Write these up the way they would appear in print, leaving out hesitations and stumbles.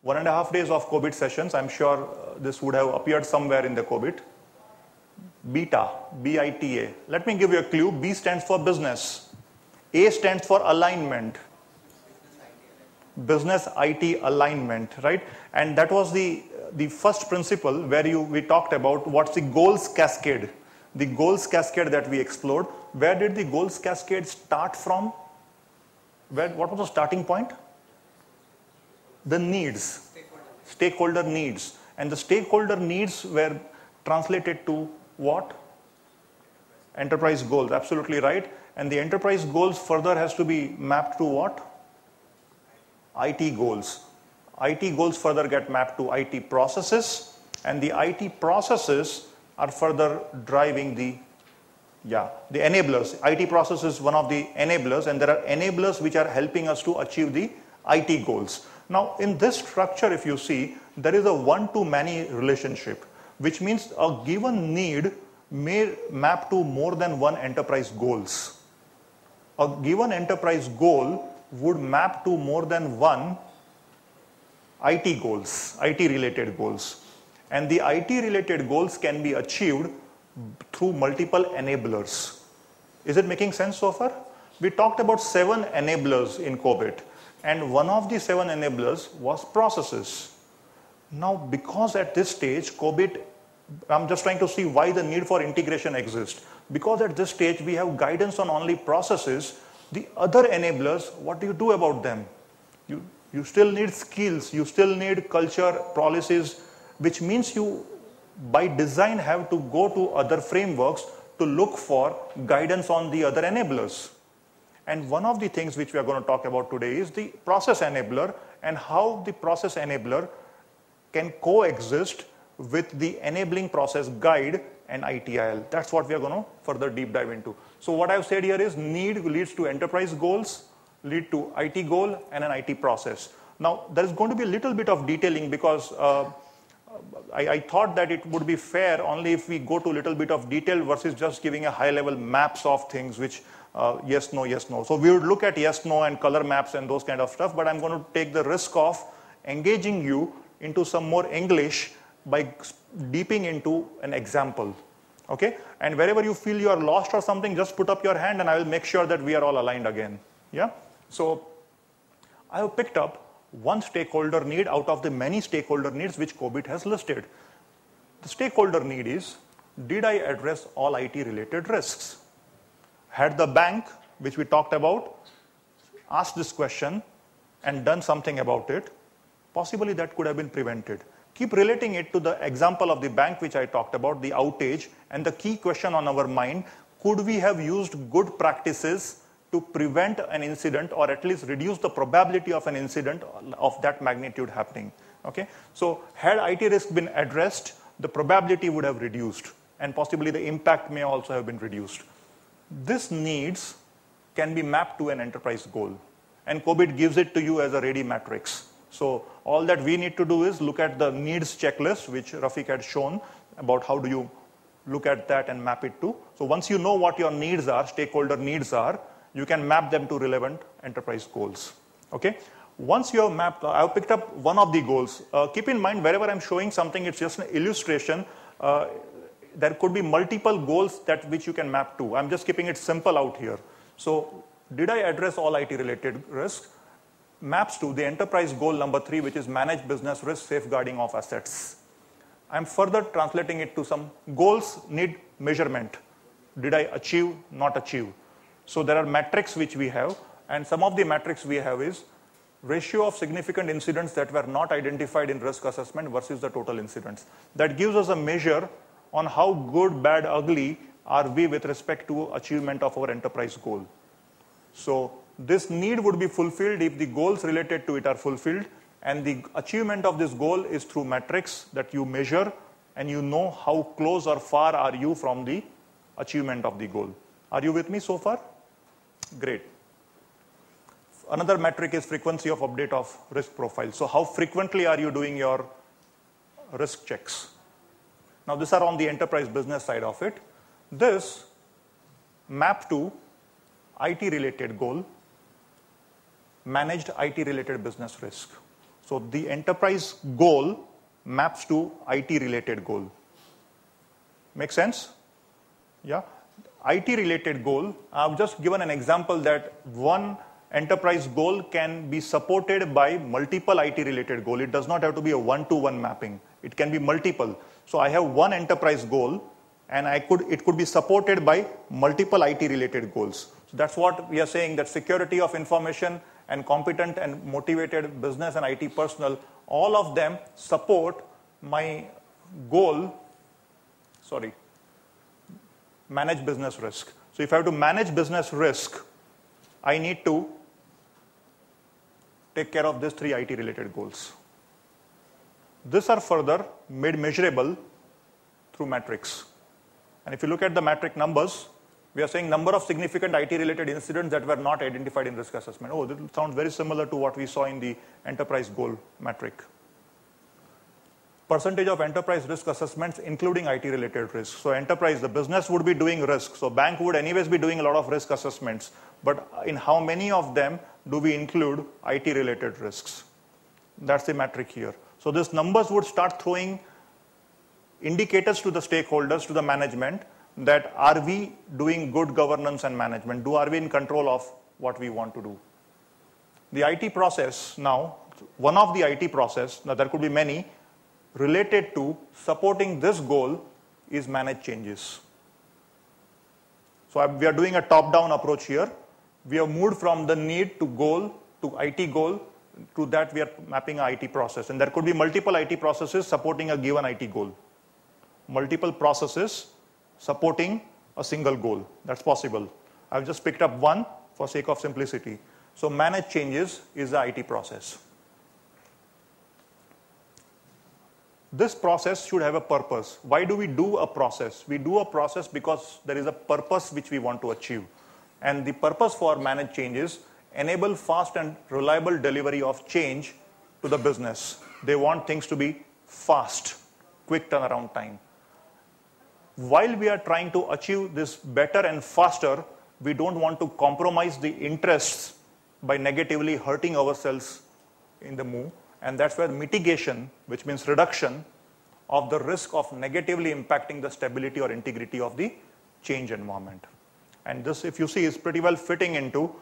1.5 days of COBIT sessions. I'm sure this would have appeared somewhere in the COBIT. BITA, B-I-T-A. Let me give you a clue. B stands for business. A stands for alignment. Business IT alignment, right? And that was the first principle where we talked about what's the goals cascade. The goals cascade that we explored. Where did the goals cascade start from? What was the starting point? The needs. Stakeholder needs. And the stakeholder needs were translated to what? Enterprise goals. Absolutely right. And the enterprise goals further has to be mapped to what? IT goals. IT goals further get mapped to IT processes, and the IT processes are further driving the enablers. IT process is one of the enablers, and there are enablers which are helping us to achieve the IT goals. Now, in this structure, if you see, there is a one-to-many relationship, which means a given need may map to more than one enterprise goals. A given enterprise goal would map to more than one IT goals, IT-related goals. And the IT-related goals can be achieved through multiple enablers. Is it making sense so far? We talked about 7 enablers in COBIT, and one of the 7 enablers was processes. Now, because at this stage, COBIT, I'm just trying to see why the need for integration exists. Because at this stage, we have guidance on only processes. The other enablers, what do you do about them? You still need skills, you still need culture, policies, which means you, by design, have to go to other frameworks to look for guidance on the other enablers. And one of the things which we are going to talk about today is the process enabler and how the process enabler can coexist with the enabling process guide and ITIL. That's what we are going to further deep dive into. So what I've said here is need leads to enterprise goals, lead to IT goal and an IT process. Now there is going to be a little bit of detailing because I thought that it would be fair only if we go to a little bit of detail versus just giving a high level maps of things which yes, no, yes, no. So we would look at yes, no and color maps and those kind of stuff, but I'm going to take the risk of engaging you into some more English by deeping into an example. Okay? And wherever you feel you are lost or something, just put up your hand and I will make sure that we are all aligned again. Yeah? So I have picked up one stakeholder need out of the many stakeholder needs which COBIT has listed. The stakeholder need is, did I address all IT related risks? Had the bank, which we talked about, asked this question and done something about it, possibly that could have been prevented. Keep relating it to the example of the bank which I talked about, the outage, and the key question on our mind, could we have used good practices to prevent an incident or at least reduce the probability of an incident of that magnitude happening? Okay? So had IT risk been addressed, the probability would have reduced and possibly the impact may also have been reduced. This needs can be mapped to an enterprise goal, and COBIT gives it to you as a ready matrix. So all that we need to do is look at the needs checklist, which Rafiq had shown about how do you look at that and map it to. So once you know what your needs are, stakeholder needs are, you can map them to relevant enterprise goals. Okay? Once you have mapped, I've picked up one of the goals. Keep in mind, wherever I'm showing something, it's just an illustration. There could be multiple goals which you can map to. I'm just keeping it simple out here. So did I address all IT related risks? Maps to the enterprise goal number 3, which is manage business risk safeguarding of assets. I'm further translating it to some goals need measurement. Did I achieve, not achieve? So there are metrics which we have, and some of the metrics we have is ratio of significant incidents that were not identified in risk assessment versus the total incidents. That gives us a measure on how good, bad, ugly are we with respect to achievement of our enterprise goal. So this need would be fulfilled if the goals related to it are fulfilled, and the achievement of this goal is through metrics that you measure and you know how close or far are you from the achievement of the goal. Are you with me so far? Great. Another metric is frequency of update of risk profile. So how frequently are you doing your risk checks? Now these are on the enterprise business side of it. This map to IT related goal, managed IT related business risk. So the enterprise goal maps to IT related goal. Make sense? Yeah. IT related goal, I've just given an example that one enterprise goal can be supported by multiple IT related goal. It does not have to be a one-to-one mapping. It can be multiple. So I have one enterprise goal and it could be supported by multiple IT related goals. So that's what we are saying, that security of information and competent and motivated business and IT personnel, all of them support my goal, manage business risk. So if I have to manage business risk, I need to take care of these three IT related goals. These are further made measurable through metrics. And if you look at the metric numbers, we are saying number of significant IT related incidents that were not identified in risk assessment. Oh, that sounds very similar to what we saw in the enterprise goal metric. Percentage of enterprise risk assessments including IT related risks. So enterprise, the business would be doing risk. So bank would anyways be doing a lot of risk assessments. But in how many of them do we include IT related risks? That's the metric here. So these numbers would start throwing indicators to the stakeholders, to the management, that are we doing good governance and management? Are we in control of what we want to do? The IT process now, one of the IT process, now there could be many, related to supporting this goal is manage changes. So we are doing a top-down approach here. We have moved from the need to goal to IT goal. To that we are mapping an IT process. And there could be multiple IT processes supporting a given IT goal. Multiple processes supporting a single goal. That's possible. I've just picked up one for sake of simplicity. So manage changes is the IT process. This process should have a purpose. Why do we do a process? We do a process because there is a purpose which we want to achieve. And the purpose for manage changes enable fast and reliable delivery of change to the business. They want things to be fast, quick turnaround time. While we are trying to achieve this better and faster, we don't want to compromise the interests by negatively hurting ourselves in the move. And that's where mitigation, which means reduction of the risk of negatively impacting the stability or integrity of the change environment. And this, if you see, is pretty well fitting into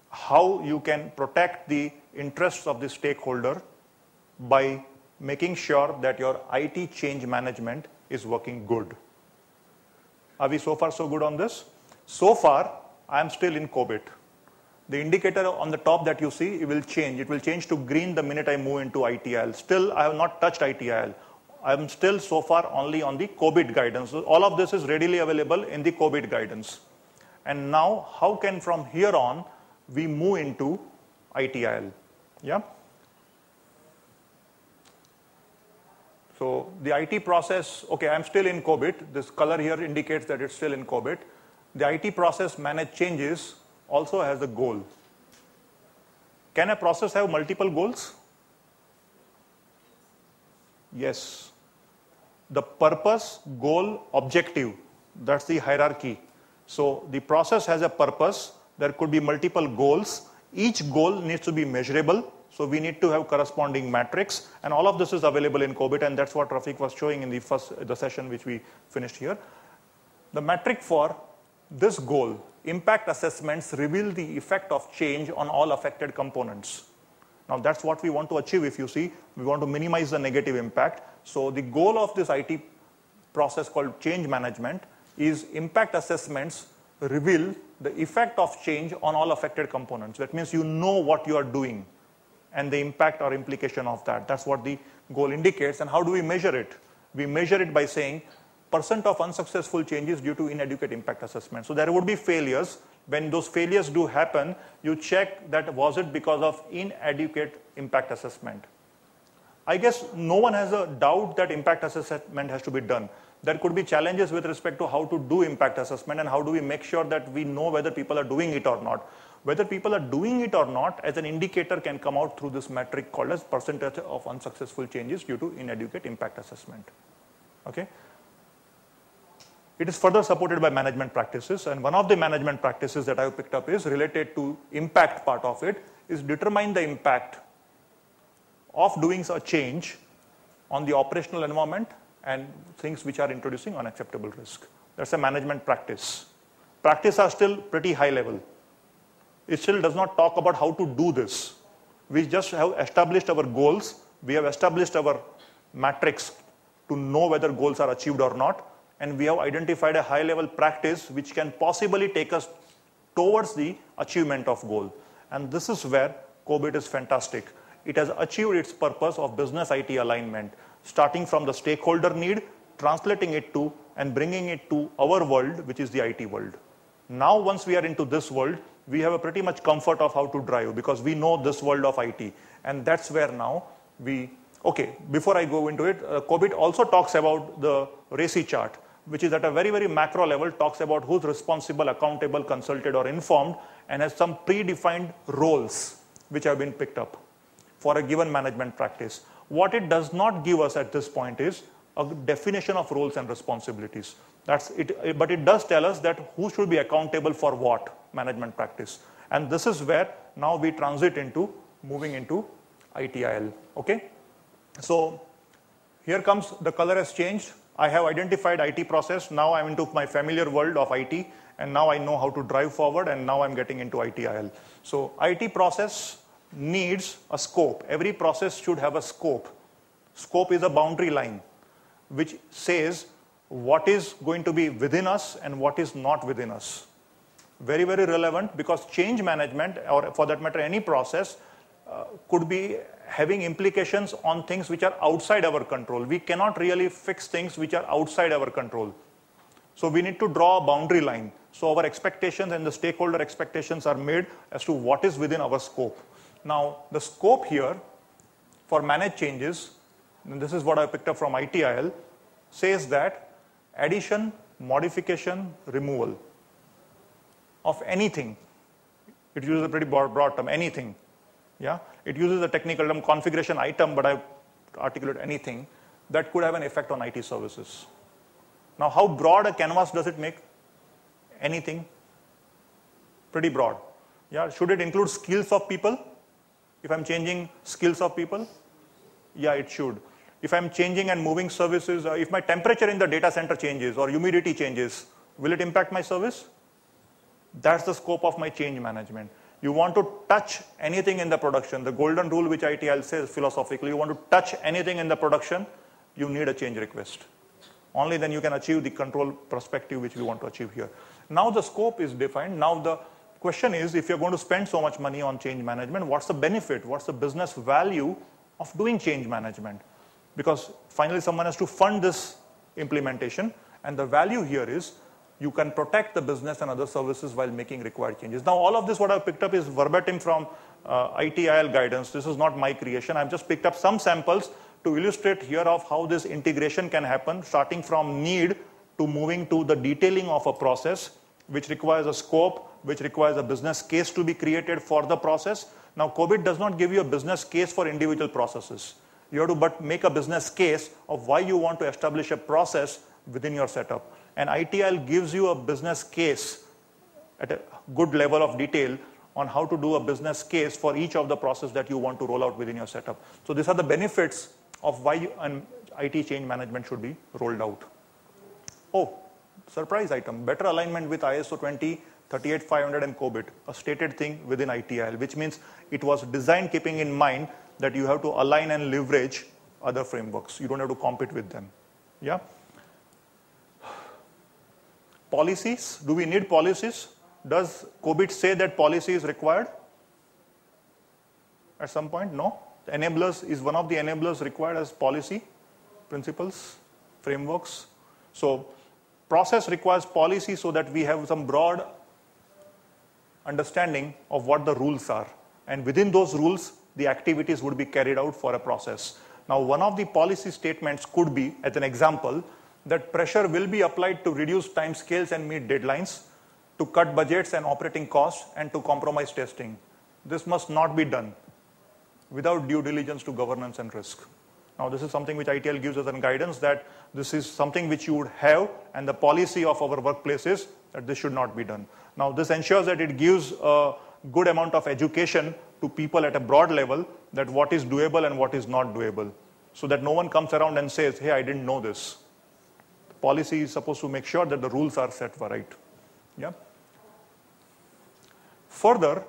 how you can protect the interests of the stakeholder by making sure that your IT change management is working good. Are we so far so good on this? So far, I am still in COBIT. The indicator on the top that you see, it will change. It will change to green the minute I move into ITIL. Still, I have not touched ITIL. I am still so far only on the COBIT guidance. So all of this is readily available in the COBIT guidance. And now, how can from here on, we move into ITIL? Yeah? So the IT process, okay, I'm still in COBIT. This color here indicates that it's still in COBIT. The IT process manage changes also has a goal. Can a process have multiple goals? Yes. The purpose, goal, objective, that's the hierarchy. So the process has a purpose. There could be multiple goals. Each goal needs to be measurable. So we need to have corresponding metrics. And all of this is available in COBIT. And that's what Rafiq was showing in the session which we finished here. The metric for this goal, impact assessments reveal the effect of change on all affected components. Now that's what we want to achieve. If you see, we want to minimize the negative impact. So the goal of this IT process called change management is impact assessments reveal the effect of change on all affected components. That means you know what you are doing and the impact or implication of that. That's what the goal indicates. And how do we measure it? We measure it by saying % of unsuccessful changes due to inadequate impact assessment. So there would be failures. When those failures do happen, you check that was it because of inadequate impact assessment. I guess no one has a doubt that impact assessment has to be done. There could be challenges with respect to how to do impact assessment and how do we make sure that we know whether people are doing it or not. Whether people are doing it or not as an indicator can come out through this metric called as % of unsuccessful changes due to inadequate impact assessment. Okay. It is further supported by management practices, and one of the management practices that I have picked up is related to impact part of it, is determine the impact of doing a change on the operational environment and things which are introducing unacceptable risk. That's a management practice. Practice are still pretty high level. It still does not talk about how to do this. We just have established our goals. We have established our matrix to know whether goals are achieved or not. And we have identified a high level practice which can possibly take us towards the achievement of goal. And this is where COBIT is fantastic. It has achieved its purpose of business IT alignment, starting from the stakeholder need, translating it to and bringing it to our world, which is the IT world. Now, once we are into this world, we have a pretty much comfort of how to drive because we know this world of IT. And that's where now before I go into it, COBIT also talks about the RACI chart, which is at a very, very macro level, talks about who's responsible, accountable, consulted, or informed, and has some predefined roles which have been picked up for a given management practice. What it does not give us at this point is a definition of roles and responsibilities. That's it, but it does tell us that who should be accountable for what management practice. And this is where now we transit into moving into ITIL. Okay? So here comes the color has changed. I have identified IT process. Now I'm into my familiar world of IT. And now I know how to drive forward. And now I'm getting into ITIL. So IT process needs a scope. Every process should have a scope. Scope is a boundary line which says what is going to be within us and what is not within us. Very, very relevant because change management, or for that matter any process, could be having implications on things which are outside our control. We cannot really fix things which are outside our control. So we need to draw a boundary line. So our expectations and the stakeholder expectations are made as to what is within our scope. Now, the scope here for managed changes, and this is what I picked up from ITIL, says that addition, modification, removal of anything. It uses a pretty broad term, anything. Yeah, it uses a technical term, configuration item, but I articulate anything that could have an effect on IT services. Now, how broad a canvas does it make? Anything. Pretty broad. Yeah, should it include skills of people? If I'm changing skills of people? Yeah, it should. If I'm changing and moving services, if my temperature in the data center changes or humidity changes, will it impact my service? That's the scope of my change management. You want to touch anything in the production. The golden rule which ITIL says philosophically, you want to touch anything in the production, you need a change request. Only then you can achieve the control perspective which we want to achieve here. Now the scope is defined. Now the question is, if you're going to spend so much money on change management, what's the benefit? What's the business value of doing change management? Because finally someone has to fund this implementation, and the value here is you can protect the business and other services while making required changes. Now, all of this, what I've picked up is verbatim from ITIL guidance. This is not my creation. I've just picked up some samples to illustrate here of how this integration can happen, starting from need to moving to the detailing of a process, which requires a scope, which requires a business case to be created for the process. Now, COBIT does not give you a business case for individual processes. You have to but make a business case of why you want to establish a process within your setup. And ITIL gives you a business case at a good level of detail on how to do a business case for each of the process that you want to roll out within your setup. So these are the benefits of why an IT change management should be rolled out. Oh, surprise item, better alignment with ISO 2038500 and COBIT, a stated thing within ITIL, which means it was designed keeping in mind that you have to align and leverage other frameworks. You don't have to compete with them. Yeah. Policies, do we need policies? Does COBIT say that policy is required? At some point, no. The enablers is one of the enablers required as policy, principles, frameworks. So process requires policy so that we have some broad understanding of what the rules are. And within those rules, the activities would be carried out for a process. Now, one of the policy statements could be, as an example, that pressure will be applied to reduce timescales and meet deadlines, to cut budgets and operating costs, and to compromise testing. This must not be done without due diligence to governance and risk. Now, this is something which ITIL gives us a guidance that this is something which you would have, and the policy of our workplace is that this should not be done. Now, this ensures that it gives a good amount of education to people at a broad level that what is doable and what is not doable, so that no one comes around and says, hey, I didn't know this. The policy is supposed to make sure that the rules are set for right. Yeah. Further,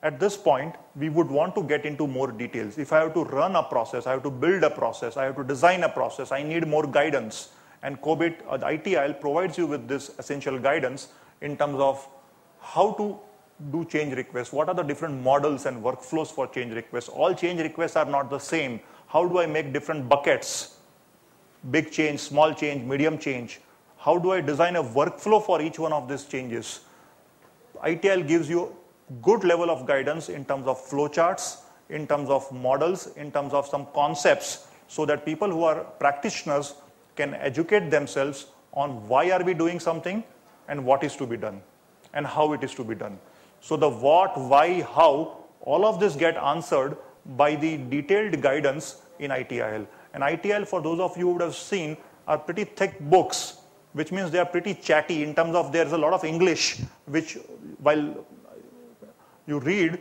at this point, we would want to get into more details. If I have to run a process, I have to build a process, I have to design a process, I need more guidance. And COBIT, the ITIL provides you with this essential guidance in terms of how to do change requests, what are the different models and workflows for change requests. All change requests are not the same. How do I make different buckets? Big change, small change, medium change. How do I design a workflow for each one of these changes? ITIL gives you good level of guidance in terms of flowcharts, in terms of models, in terms of some concepts, so that people who are practitioners can educate themselves on why are we doing something and what is to be done and how it is to be done. So the what, why, how, all of this get answered by the detailed guidance in ITIL. And ITIL, for those of you who would have seen, are pretty thick books, which means they are pretty chatty in terms of there's a lot of English, which while you read,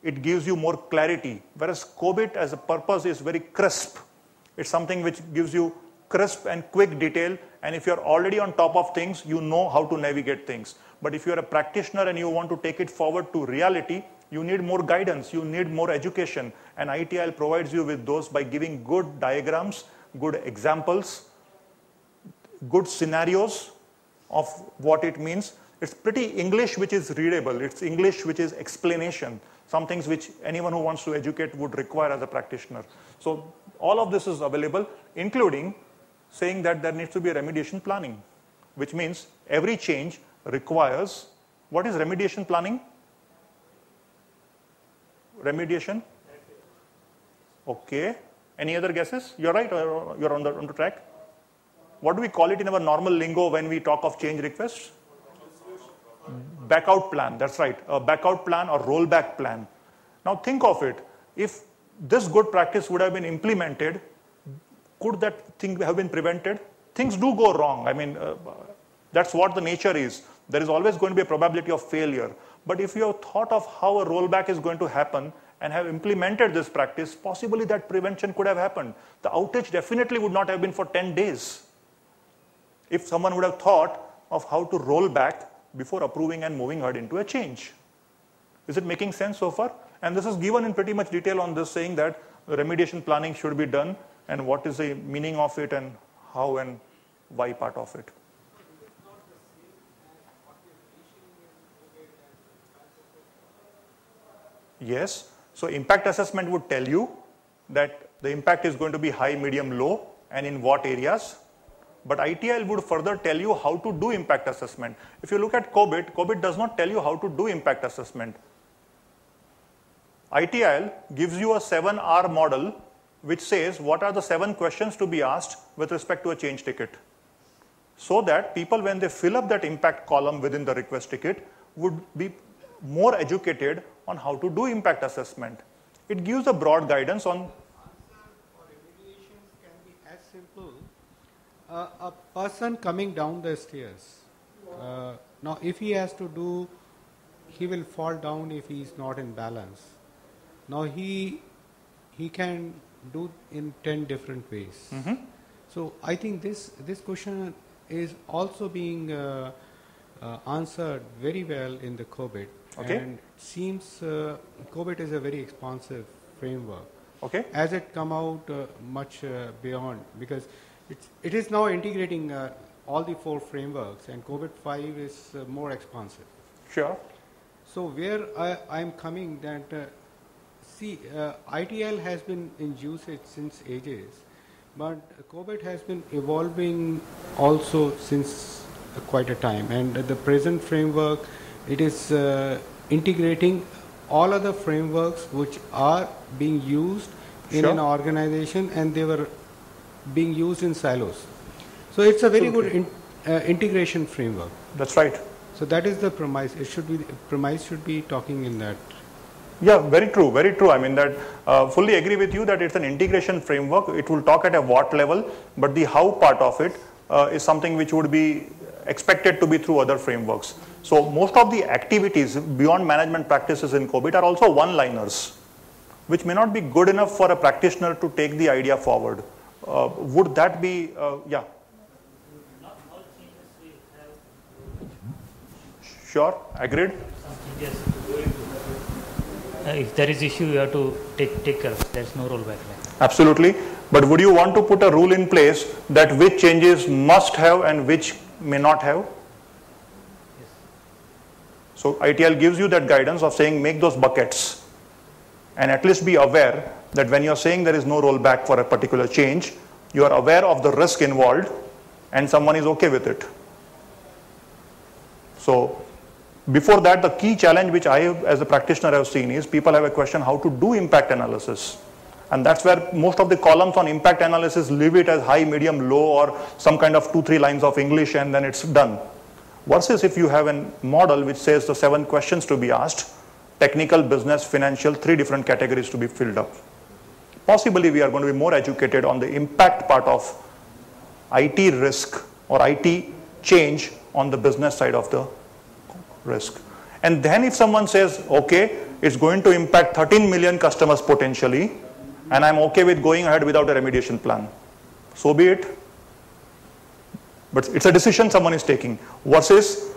it gives you more clarity. Whereas COBIT as a purpose is very crisp. It's something which gives you crisp and quick detail, and if you're already on top of things, you know how to navigate things. But if you're a practitioner and you want to take it forward to reality, you need more guidance, you need more education, and ITIL provides you with those by giving good diagrams, good examples, good scenarios of what it means. It's pretty English which is readable, it's English which is explanation, some things which anyone who wants to educate would require as a practitioner. So all of this is available, including saying that there needs to be a remediation planning, which means every change requires, what is remediation planning? Remediation? Okay. Any other guesses? You're right, or you're on the track? What do we call it in our normal lingo when we talk of change requests? Backout plan, that's right. A backout plan or rollback plan. Now think of it. If this good practice would have been implemented, could that thing have been prevented? Things do go wrong. I mean, that's what the nature is. There is always going to be a probability of failure. But if you have thought of how a rollback is going to happen and have implemented this practice, possibly that prevention could have happened. The outage definitely would not have been for 10 days. If someone would have thought of how to roll back before approving and moving ahead into a change. Is it making sense so far? And this is given in pretty much detail on this, saying that remediation planning should be done and what is the meaning of it and how and why part of it. Yes. So impact assessment would tell you that the impact is going to be high, medium, low, and in what areas. But ITIL would further tell you how to do impact assessment. If you look at COBIT, COBIT does not tell you how to do impact assessment. ITIL gives you a 7R model which says what are the 7 questions to be asked with respect to a change ticket. So that people, when they fill up that impact column within the request ticket, would be more educated on how to do impact assessment. It gives a broad guidance on. Remediations can be as simple. A person coming down the stairs. Now, if he has to do, he will fall down if he is not in balance. Now, he can do in 10 different ways. Mm-hmm. So, I think this question is also being answered very well in the COBIT. Okay. And it seems COBIT is a very expansive framework. Okay. As it come out much beyond, because it is now integrating all the 4 frameworks, and COBIT 5 is more expansive. Sure. So where I'm coming that, ITIL has been in usage since ages, but COBIT has been evolving also since quite a time, and the present framework, it is integrating all other frameworks which are being used in an organization, and they were being used in silos. So it's a very good integration framework. That's right. So that is the premise. It should be, premise should be talking in that. Yeah, very true, very true. I mean that fully agree with you that it's an integration framework. It will talk at a what level, but the how part of it is something which would be expected to be through other frameworks. So most of the activities beyond management practices in COBIT are also one-liners, which may not be good enough for a practitioner to take the idea forward. Would that be, yeah? Not all changes we have. Sure, agreed. Some changes to go into. If there is issue, you have to take care of it. There is no rollback. Absolutely. But would you want to put a rule in place that which changes must have and which may not have? Yes. So ITL gives you that guidance of saying make those buckets and at least be aware that when you're saying there is no rollback for a particular change, you are aware of the risk involved and someone is okay with it. So before that, the key challenge which I as a practitioner have seen is people have a question how to do impact analysis. And that's where most of the columns on impact analysis leave it as high, medium, low, or some kind of 2-3 lines of English and then it's done. Versus if you have a model which says the 7 questions to be asked, technical, business, financial, 3 different categories to be filled up. Possibly we are going to be more educated on the impact part of IT risk or IT change on the business side of the risk. And then if someone says, okay, it's going to impact 13 million customers potentially, and I'm okay with going ahead without a remediation plan, so be it. But it's a decision someone is taking versus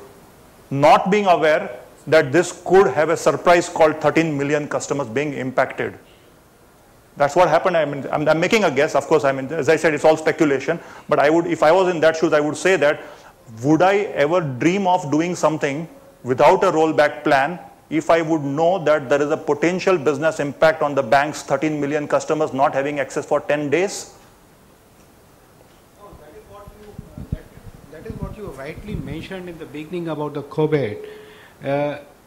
not being aware that this could have a surprise called 13 million customers being impacted. That's what happened. I mean, I'm making a guess. Of course, I mean, as I said, it's all speculation. But I would, if I was in that shoes, I would say that, would I ever dream of doing something without a rollback plan if I would know that there is a potential business impact on the bank's 13 million customers not having access for 10 days? No, that is what you rightly mentioned in the beginning about the COBIT,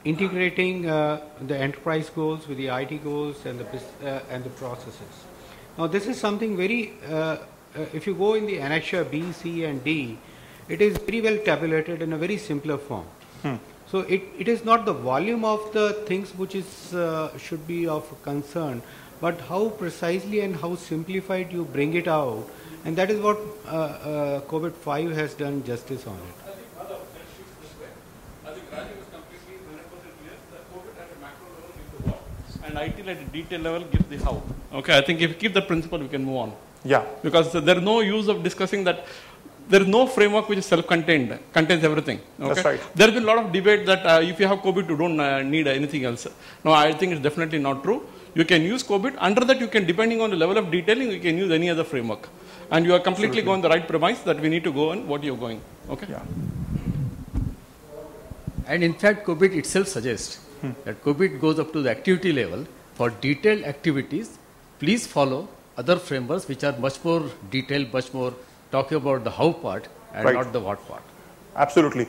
integrating the enterprise goals with the IT goals and the processes. Now this is something very, if you go in the annexure B, C and D, it is very well tabulated in a very simpler form. So it is not the volume of the things which is should be of concern, but how precisely and how simplified you bring it out, and that is what COBIT 5 has done justice on it. I think Rajiv is completely 100% clear that COBIT at a macro level gives the what, and IT at a detail level gives the how. Okay, I think if we keep that principle, we can move on. Yeah. Because there is no use of discussing that. There is no framework which is self-contained, contains everything. Okay? That's right. There has been a lot of debate that if you have COBIT, you don't need anything else. No, I think it's definitely not true. You can use COBIT. Under that, you can, depending on the level of detailing, you can use any other framework. And you are completely going the right premise that we need to go on what you're going. Okay? Yeah. And in fact, COBIT itself suggests that COBIT goes up to the activity level. For detailed activities, please follow other frameworks which are much more detailed, much more talking about the how part and Right. not the what part. Absolutely.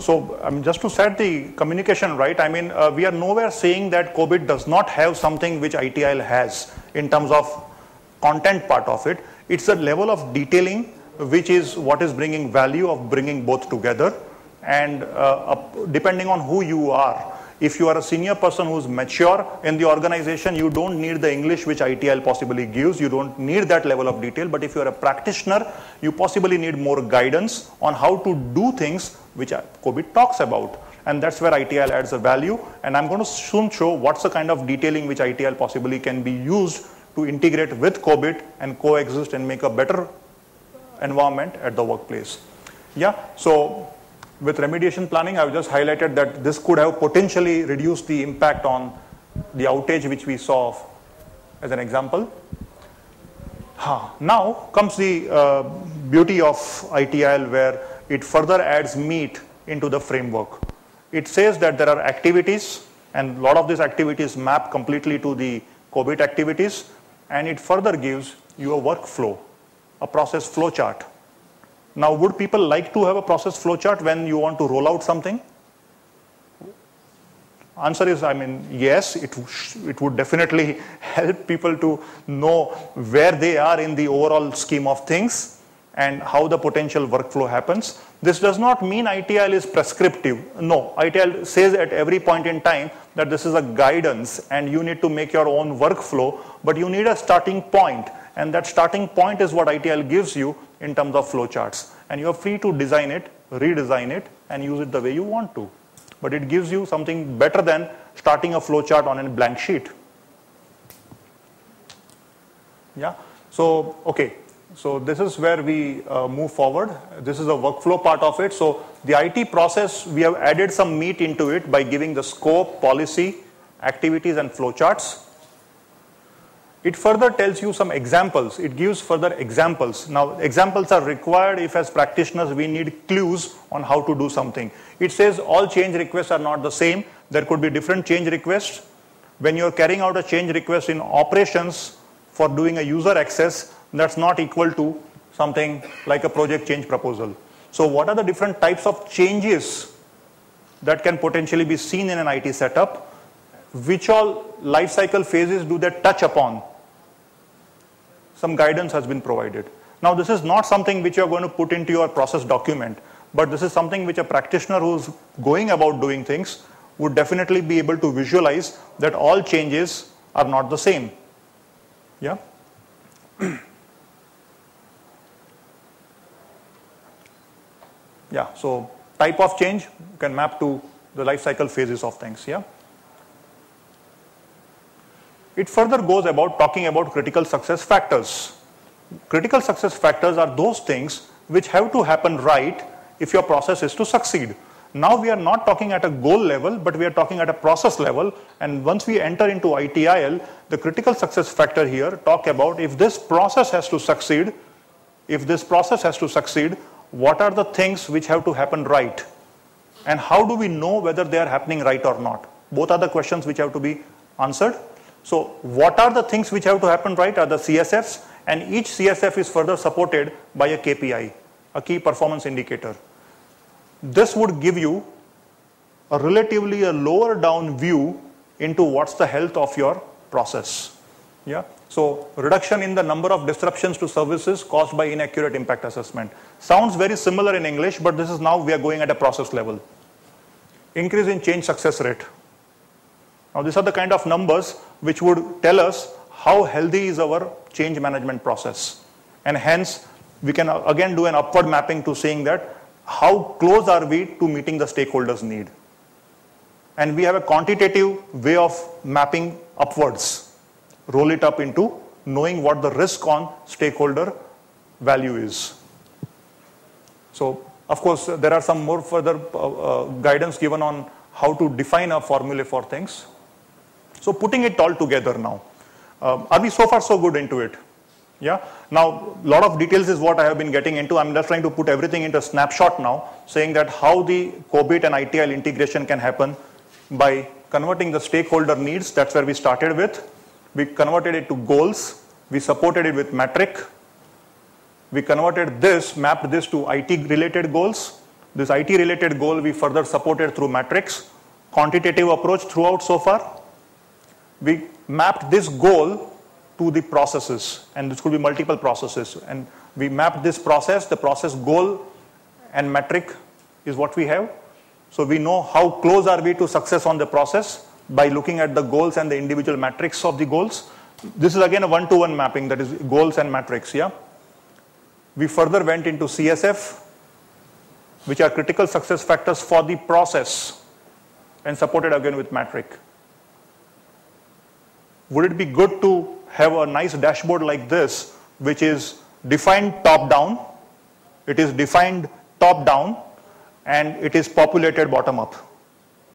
So, I mean, just to set the communication right, I mean, we are nowhere saying that COBIT does not have something which ITIL has in terms of content part of it. It's a level of detailing which is what is bringing value of bringing both together, and depending on who you are. If you are a senior person who's mature in the organization, you don't need the English which ITIL possibly gives. You don't need that level of detail. But if you are a practitioner, you possibly need more guidance on how to do things which COBIT talks about. And that's where ITIL adds a value. And I'm going to soon show what's the kind of detailing which ITIL possibly can be used to integrate with COBIT and coexist and make a better environment at the workplace. Yeah, so with remediation planning, I've just highlighted that this could have potentially reduced the impact on the outage which we saw as an example. Now comes the beauty of ITIL, where it further adds meat into the framework. It says that there are activities, and a lot of these activities map completely to the COBIT activities, and it further gives you a workflow, a process flow chart. Now, would people like to have a process flowchart when you want to roll out something? Answer is, I mean, yes, it would definitely help people to know where they are in the overall scheme of things and how the potential workflow happens. This does not mean ITIL is prescriptive. No, ITIL says at every point in time that this is a guidance and you need to make your own workflow, but you need a starting point. And that starting point is what ITIL gives you in terms of flowcharts. And you're free to design it, redesign it, and use it the way you want to. but it gives you something better than starting a flowchart on a blank sheet. Yeah. So, okay. So this is where we move forward. This is a workflow part of it. So the IT process, we have added some meat into it by giving the scope, policy, activities, and flowcharts. It further tells you some examples. It gives further examples. Now, examples are required if as practitioners we need clues on how to do something. It says all change requests are not the same. There could be different change requests. When you're carrying out a change request in operations for doing a user access, that's not equal to something like a project change proposal. So what are the different types of changes that can potentially be seen in an IT setup? Which all life cycle phases do they touch upon? Some guidance has been provided. Now this is not something which you're going to put into your process document, but this is something which a practitioner who's going about doing things would definitely be able to visualize that all changes are not the same. Yeah. Yeah, so type of change can map to the life cycle phases of things. Yeah. It further goes about talking about critical success factors. Critical success factors are those things which have to happen right if your process is to succeed. Now we are not talking at a goal level, but we are talking at a process level. And once we enter into ITIL, the critical success factor here talk about if this process has to succeed, what are the things which have to happen right? And how do we know whether they are happening right or not? Both are the questions which have to be answered. So what are the things which have to happen right are the CSFs, and each CSF is further supported by a KPI, a key performance indicator. This would give you a relatively lower down view into what's the health of your process. Yeah. So reduction in the number of disruptions to services caused by inaccurate impact assessment. Sounds very similar in English, but this is now we are going at a process level. Increase in change success rate. Now these are the kind of numbers which would tell us how healthy is our change management process. And hence we can again do an upward mapping to saying that how close are we to meeting the stakeholders' need. And we have a quantitative way of mapping upwards. Roll it up into knowing what the risk on stakeholder value is. So of course there are some more further guidance given on how to define a formula for things. So putting it all together now, are we so far so good into it? Yeah. Now a lot of details is what I have been getting into. I'm just trying to put everything into a snapshot now, saying that how the COBIT and ITIL integration can happen by converting the stakeholder needs. That's where we started with. We converted it to goals. We supported it with metric. We converted this, mapped this to IT related goals. This IT related goal we further supported through metrics. Quantitative approach throughout so far. We mapped this goal to the processes, and this could be multiple processes. And we mapped this process, the process goal and metric is what we have. So we know how close are we to success on the process by looking at the goals and the individual metrics of the goals. This is again a one-to-one mapping, that is goals and metrics. Yeah. We further went into CSF, which are critical success factors for the process, and supported again with metric. Would it be good to have a nice dashboard like this, which is defined top-down, it is defined top-down, and it is populated bottom-up?